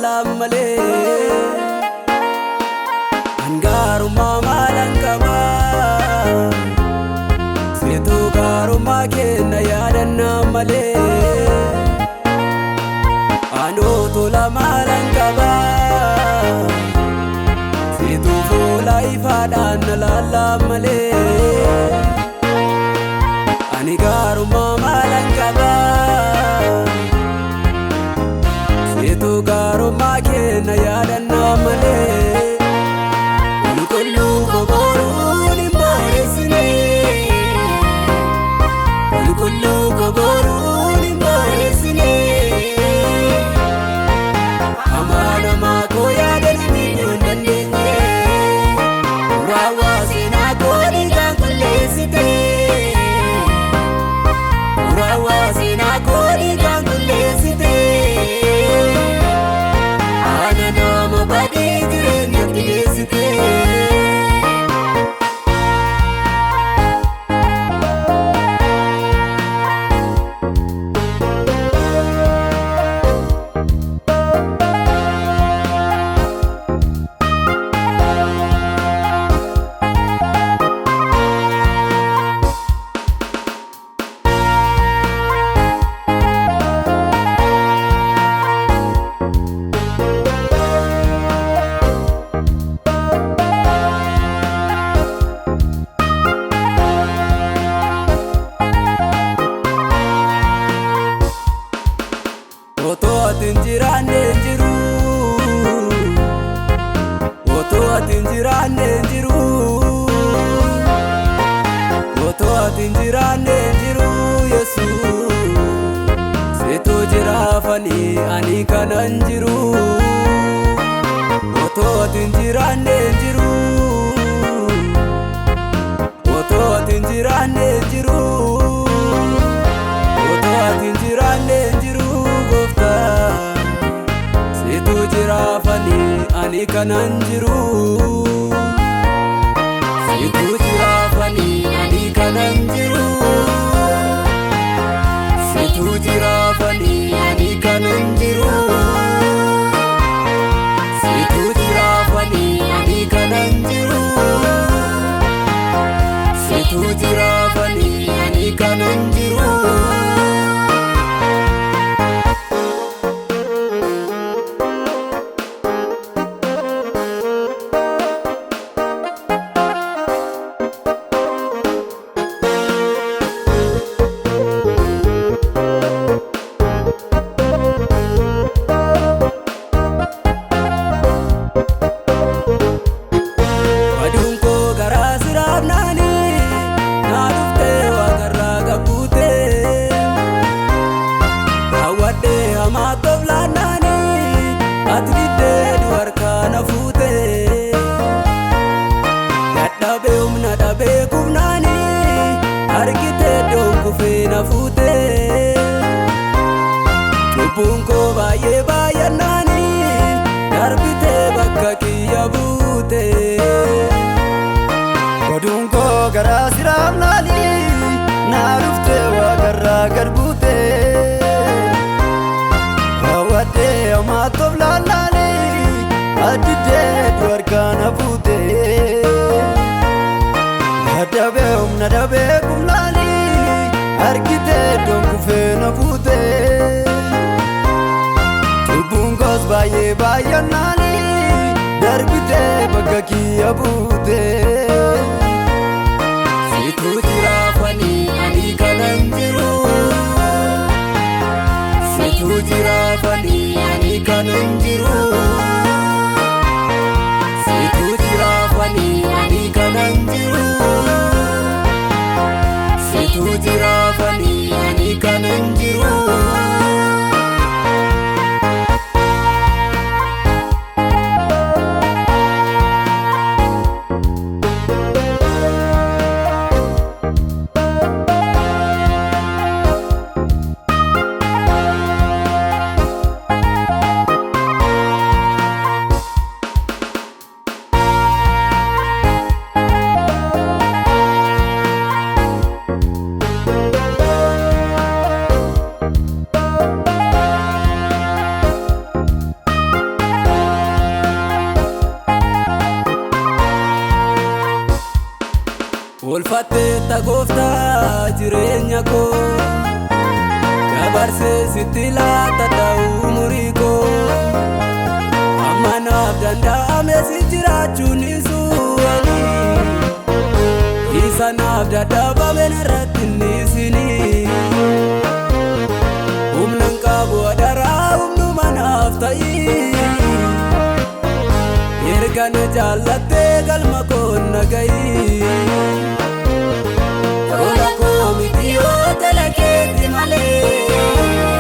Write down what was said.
lalamale angaruma malankaba setu garuma kenna yadanna male anotu la malankaba setu fola ifadan lalamale ani garuma malankaba setu garuma kenna yadanna male kullu goborun imbaresne kullu goborun imbaresne amana ma ko yadanni dundenne rawa sina koni gangullesite rawa sina koni gangullesite ananama badi jirenya kilesite Oto atinjirane jiru Oto atinjirane jiru Oto atinjirane jiru Yesu setu jirafani ani kanan jiru Oto atinjirane jiru Oto atinjirane jiru Oto atinjirane jiru setu jirafani ani kanan jiru setu jirafani ani kanan jiru setu jirafani ani kanan jiru setu jirafani ani kanan jiru setu jirafani ani kanan jiru Bunko baye bayanani darbite bakka kiyabute Kodunko gara siramnani narufte wa garra garbute Awade amatoblanani adide dwarkana fute nadabe kumlani arkite donkufe na fute Bungos baye bayanani darbite bakka kiyabute setu jirafani ani kanan jiru setu jirafani ani kanan jiru setu jirafani ani kanan jiru setu jirafani ani kanan jiru Ulfattetta gooftaa jireenya koo dabarsee sitti laata umurii koo amma naaf danda'ame si jiraachuun isuuni isa naaf dadhabame narratti nisini humnan qabu adaraa humnuma naaf ta'i erga na jaallattee galma koon naga'i Ola ko miti o tala keeti malee